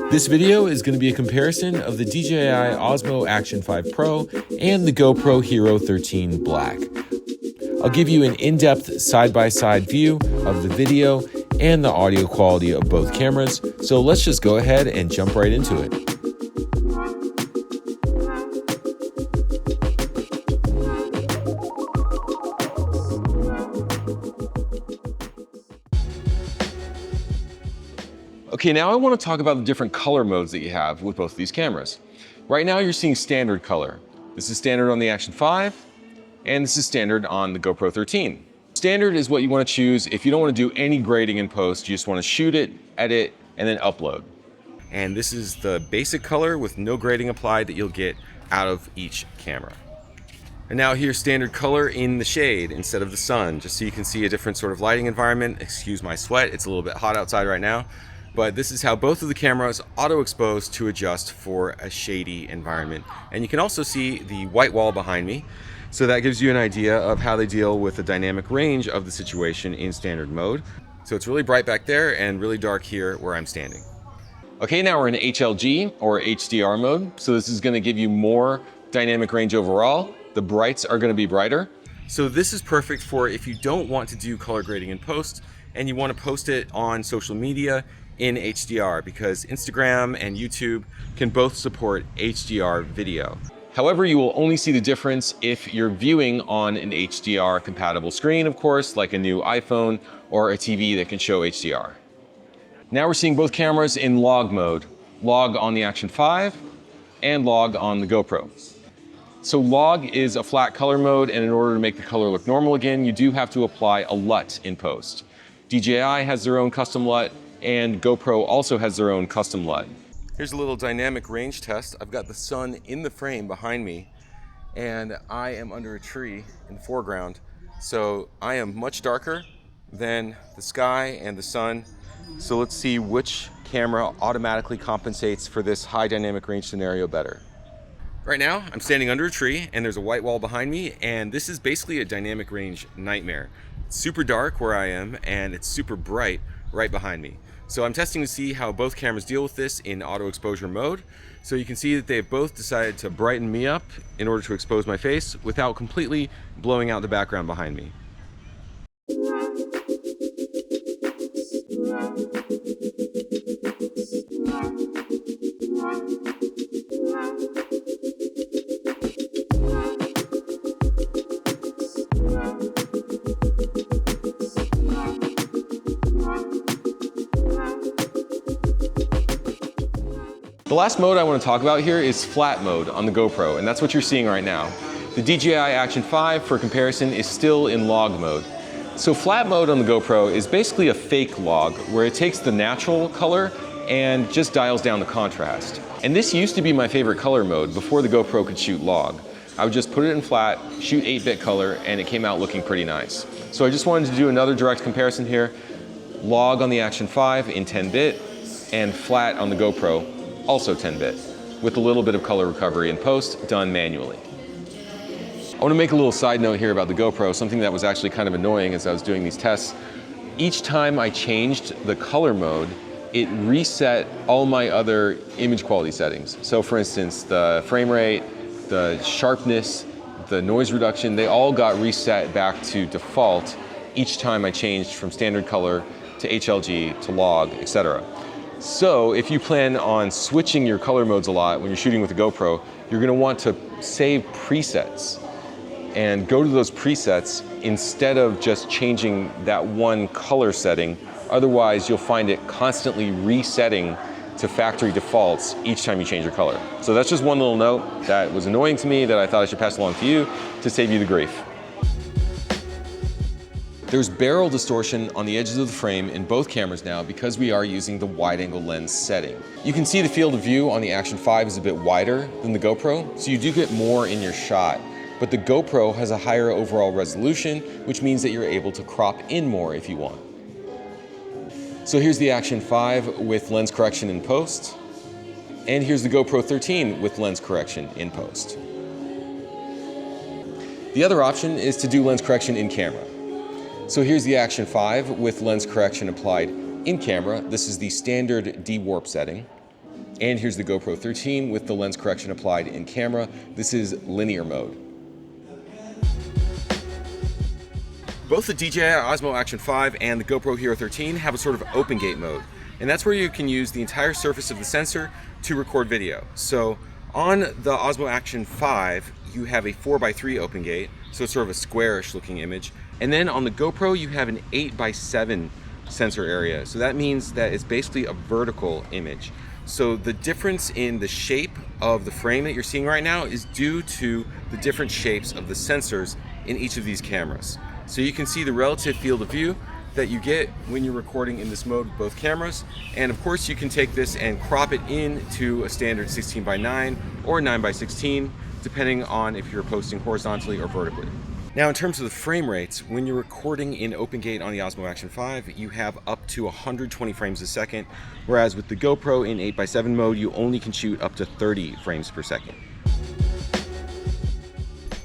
This video is going to be a comparison of the DJI Osmo Action 5 Pro and the GoPro HERO13 Black. I'll give you an in-depth side-by-side view of the video and the audio quality of both cameras, so let's just go ahead and jump right into it. Okay, now I want to talk about the different color modes that you have with both of these cameras. Right now you're seeing standard color. This is standard on the Action 5, and this is standard on the GoPro 13. Standard is what you want to choose if you don't want to do any grading in post, you just want to shoot it, edit, and then upload. And this is the basic color with no grading applied that you'll get out of each camera. And now here's standard color in the shade instead of the sun, just so you can see a different sort of lighting environment. Excuse my sweat, it's a little bit hot outside right now. But this is how both of the cameras auto-expose to adjust for a shady environment. And you can also see the white wall behind me. So that gives you an idea of how they deal with the dynamic range of the situation in standard mode. So it's really bright back there and really dark here where I'm standing. Okay, now we're in HLG or HDR mode. So this is gonna give you more dynamic range overall. The brights are gonna be brighter. So this is perfect for if you don't want to do color grading in post and you wanna post it on social media in HDR, because Instagram and YouTube can both support HDR video. However, you will only see the difference if you're viewing on an HDR compatible screen, of course, like a new iPhone or a TV that can show HDR. Now we're seeing both cameras in log mode, log on the Action 5 and log on the GoPro. So log is a flat color mode, and in order to make the color look normal again, you do have to apply a LUT in post. DJI has their own custom LUT, and GoPro also has their own custom LUT. Here's a little dynamic range test. I've got the sun in the frame behind me, and I am under a tree in the foreground. So I am much darker than the sky and the sun. So let's see which camera automatically compensates for this high dynamic range scenario better. Right now, I'm standing under a tree and there's a white wall behind me, and this is basically a dynamic range nightmare. It's super dark where I am, and it's super bright right behind me. So I'm testing to see how both cameras deal with this in auto exposure mode. So you can see that they've both decided to brighten me up in order to expose my face without completely blowing out the background behind me. The last mode I want to talk about here is flat mode on the GoPro, and that's what you're seeing right now. The DJI Action 5, for comparison, is still in log mode. So flat mode on the GoPro is basically a fake log where it takes the natural color and just dials down the contrast. And this used to be my favorite color mode before the GoPro could shoot log. I would just put it in flat, shoot 8-bit color, and it came out looking pretty nice. So I just wanted to do another direct comparison here. Log on the Action 5 in 10-bit and flat on the GoPro, also 10-bit, with a little bit of color recovery in post done manually. I want to make a little side note here about the GoPro, something that was actually kind of annoying as I was doing these tests. Each time I changed the color mode, it reset all my other image quality settings. So for instance, the frame rate, the sharpness, the noise reduction, they all got reset back to default each time I changed from standard color to HLG to log, etc. So if you plan on switching your color modes a lot when you're shooting with the GoPro, you're gonna want to save presets and go to those presets instead of just changing that one color setting. Otherwise, you'll find it constantly resetting to factory defaults each time you change your color. So that's just one little note that was annoying to me that I thought I should pass along to you to save you the grief. There's barrel distortion on the edges of the frame in both cameras now because we are using the wide-angle lens setting. You can see the field of view on the Action 5 is a bit wider than the GoPro, so you do get more in your shot. But the GoPro has a higher overall resolution, which means that you're able to crop in more if you want. So here's the Action 5 with lens correction in post, and here's the GoPro 13 with lens correction in post. The other option is to do lens correction in camera. So here's the Action 5 with lens correction applied in camera. This is the standard D-warp setting. And here's the GoPro 13 with the lens correction applied in camera. This is linear mode. Both the DJI Osmo Action 5 and the GoPro HERO13 have a sort of open gate mode. And that's where you can use the entire surface of the sensor to record video. So on the Osmo Action 5, you have a 4:3 open gate, so it's sort of a squarish looking image. And then on the GoPro, you have an 8:7 sensor area. So that means that it's basically a vertical image. So the difference in the shape of the frame that you're seeing right now is due to the different shapes of the sensors in each of these cameras. So you can see the relative field of view that you get when you're recording in this mode with both cameras. And of course you can take this and crop it into a standard 16:9 or 9:16, depending on if you're posting horizontally or vertically. Now in terms of the frame rates, when you're recording in open gate on the Osmo Action 5, you have up to 120 frames a second, whereas with the GoPro in 8:7 mode, you only can shoot up to 30 frames per second.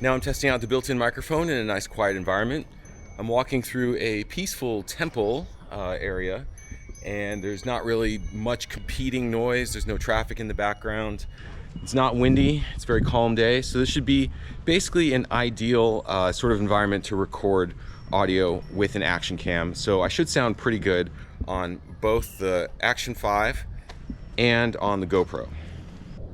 Now I'm testing out the built-in microphone in a nice quiet environment. I'm walking through a peaceful temple area, and there's not really much competing noise. There's no traffic in the background. It's not windy, it's a very calm day. So this should be basically an ideal sort of environment to record audio with an action cam. So I should sound pretty good on both the Action 5 and on the GoPro.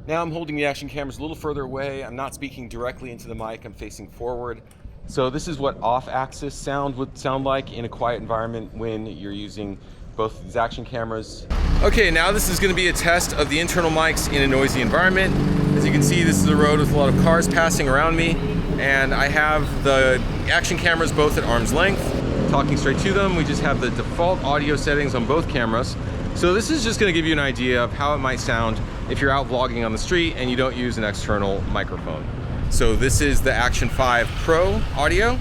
Now I'm holding the action cameras a little further away. I'm not speaking directly into the mic, I'm facing forward. So this is what off-axis sound would sound like in a quiet environment when you're using both these action cameras. Okay, now this is going to be a test of the internal mics in a noisy environment. As you can see, this is a road with a lot of cars passing around me, and I have the action cameras both at arm's length, talking straight to them. We just have the default audio settings on both cameras. So this is just going to give you an idea of how it might sound if you're out vlogging on the street and you don't use an external microphone. So this is the Action 5 Pro audio,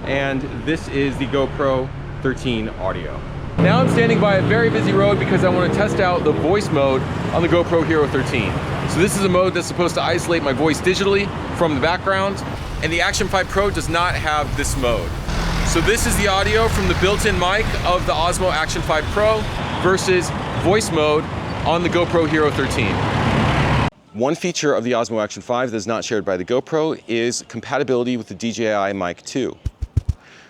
and this is the GoPro 13 audio. Now I'm standing by a very busy road because I want to test out the voice mode on the GoPro HERO13. So this is a mode that's supposed to isolate my voice digitally from the background, and the Action 5 Pro does not have this mode. So this is the audio from the built-in mic of the Osmo Action 5 Pro versus voice mode on the GoPro HERO13. One feature of the Osmo Action 5 that is not shared by the GoPro is compatibility with the DJI Mic 2.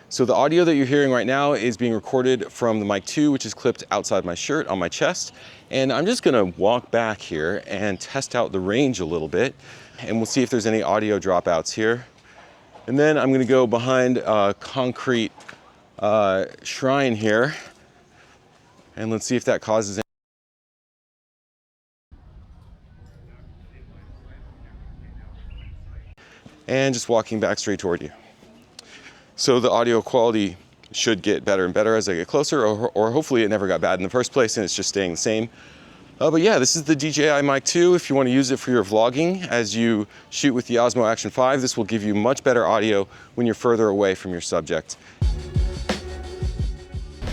So the audio that you're hearing right now is being recorded from the Mic 2, which is clipped outside my shirt on my chest. And I'm just gonna walk back here and test out the range a little bit, and we'll see if there's any audio dropouts here. And then I'm gonna go behind a concrete shrine here, and let's see if that causes any. And just walking back straight toward you. So the audio quality should get better and better as I get closer, or hopefully it never got bad in the first place and it's just staying the same. But yeah, this is the DJI Mic 2. If you want to use it for your vlogging as you shoot with the Osmo Action 5, this will give you much better audio when you're further away from your subject.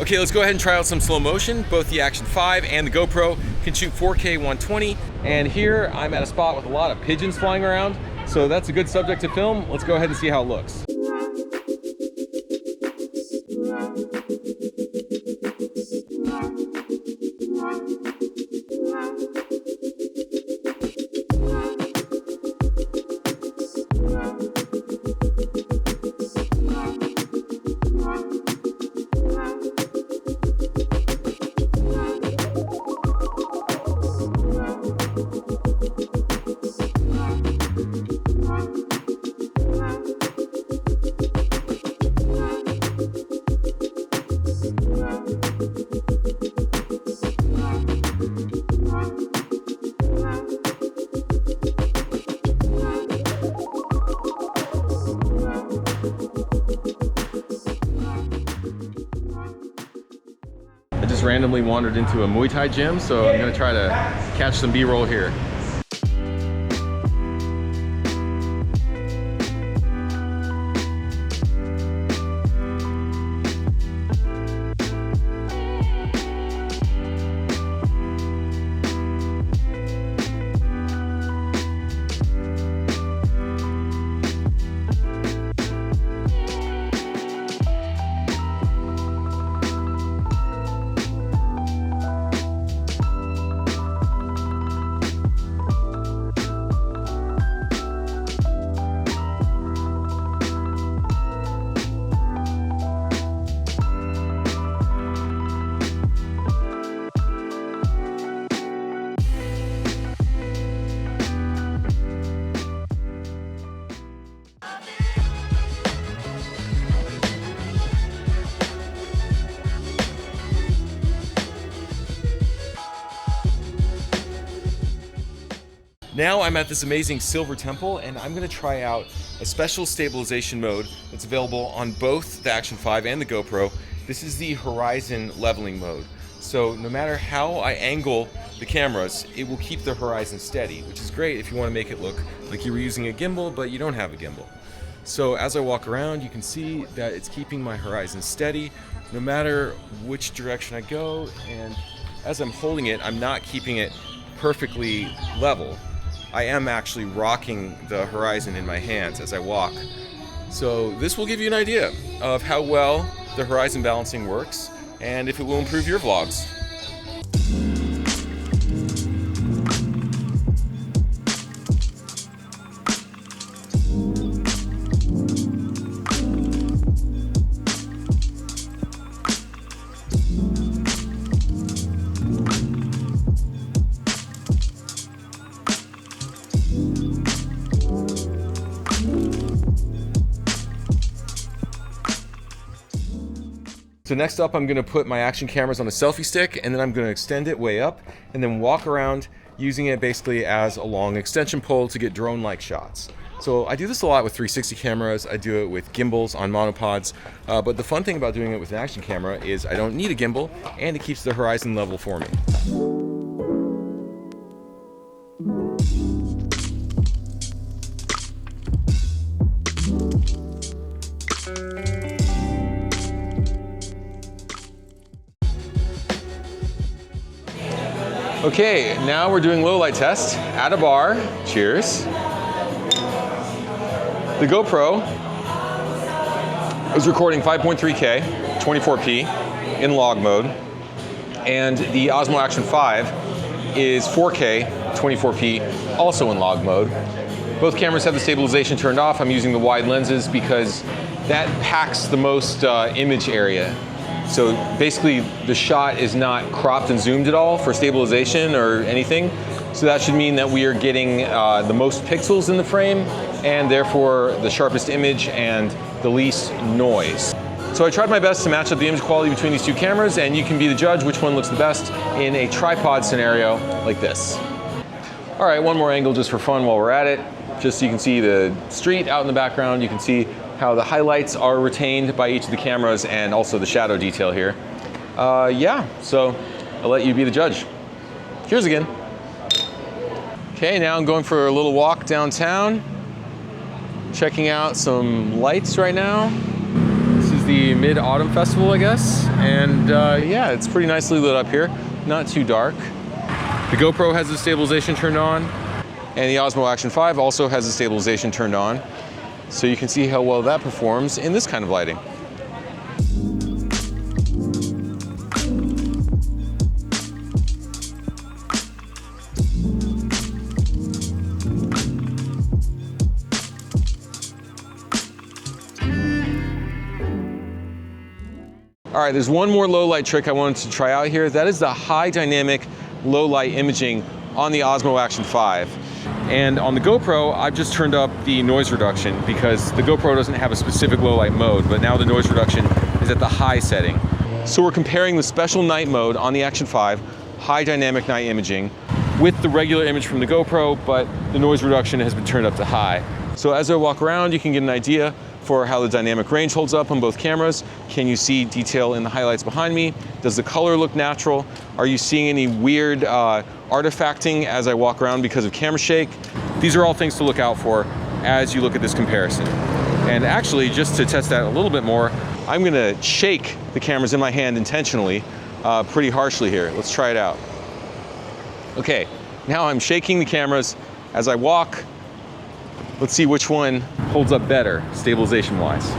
Okay, let's go ahead and try out some slow motion. Both the Action 5 and the GoPro can shoot 4K 120. And here I'm at a spot with a lot of pigeons flying around. So that's a good subject to film. Let's go ahead and see how it looks. I just randomly wandered into a Muay Thai gym, so I'm gonna try to catch some B-roll here. Now I'm at this amazing silver temple, and I'm gonna try out a special stabilization mode that's available on both the Action 5 and the GoPro. This is the horizon leveling mode. So no matter how I angle the cameras, it will keep the horizon steady, which is great if you want to make it look like you were using a gimbal, but you don't have a gimbal. So as I walk around, you can see that it's keeping my horizon steady no matter which direction I go, and as I'm holding it, I'm not keeping it perfectly level. I am actually rocking the horizon in my hands as I walk. So this will give you an idea of how well the horizon balancing works and if it will improve your vlogs. So next up, I'm gonna put my action cameras on a selfie stick, and then I'm gonna extend it way up and then walk around using it basically as a long extension pole to get drone-like shots. So I do this a lot with 360 cameras, I do it with gimbals on monopods, but the fun thing about doing it with an action camera is I don't need a gimbal, and it keeps the horizon level for me. Okay, now we're doing low light test at a bar. Cheers. The GoPro is recording 5.3K, 24p in log mode, and the Osmo Action 5 is 4K, 24p, also in log mode. Both cameras have the stabilization turned off. I'm using the wide lenses because that packs the most image area. So basically the shot is not cropped and zoomed at all for stabilization or anything. So that should mean that we are getting the most pixels in the frame and therefore the sharpest image and the least noise. So I tried my best to match up the image quality between these two cameras, and you can be the judge which one looks the best in a tripod scenario like this. All right, one more angle just for fun while we're at it. Just so you can see the street out in the background. You can see how the highlights are retained by each of the cameras and also the shadow detail here. Yeah, so I'll let you be the judge. Cheers again. Okay, now I'm going for a little walk downtown, checking out some lights right now. This is the Mid-Autumn Festival, I guess, and yeah, it's pretty nicely lit up here, not too dark. The GoPro has the stabilization turned on, and the Osmo Action 5 also has the stabilization turned on. So you can see how well that performs in this kind of lighting. All right, there's one more low light trick I wanted to try out here. That is the high dynamic low light imaging on the Osmo Action 5. And on the GoPro, I've just turned up the noise reduction because the GoPro doesn't have a specific low light mode, but now the noise reduction is at the high setting. So we're comparing the special night mode on the Action 5, high dynamic night imaging, with the regular image from the GoPro, but the noise reduction has been turned up to high. So as I walk around, you can get an idea for how the dynamic range holds up on both cameras. Can you see detail in the highlights behind me? Does the color look natural? Are you seeing any weird artifacting as I walk around because of camera shake? These are all things to look out for as you look at this comparison. And actually, just to test that a little bit more, I'm gonna shake the cameras in my hand intentionally, pretty harshly here. Let's try it out. Okay, now I'm shaking the cameras as I walk. Let's see which one holds up better, stabilization-wise.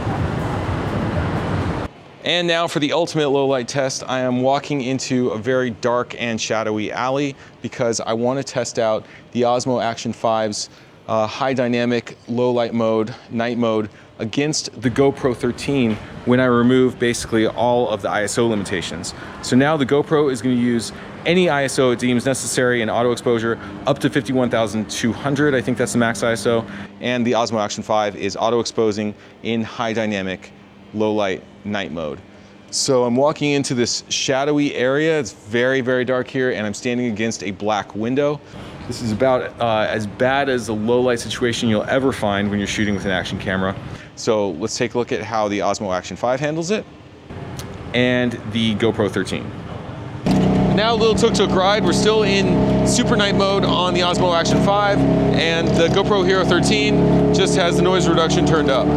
And now for the ultimate low light test, I am walking into a very dark and shadowy alley because I want to test out the Osmo Action 5's high dynamic low light mode, night mode, against the GoPro 13 when I remove basically all of the ISO limitations. So now the GoPro is going to use any ISO it deems necessary in auto exposure up to 51,200, I think that's the max ISO, and the Osmo Action 5 is auto exposing in high dynamic low light night mode. So I'm walking into this shadowy area. It's very, very dark here, and I'm standing against a black window. This is about as bad as a low light situation you'll ever find when you're shooting with an action camera. So let's take a look at how the Osmo Action 5 handles it and the GoPro 13. Now a little tuk-tuk ride. We're still in super night mode on the Osmo Action 5, and the GoPro HERO13 just has the noise reduction turned up.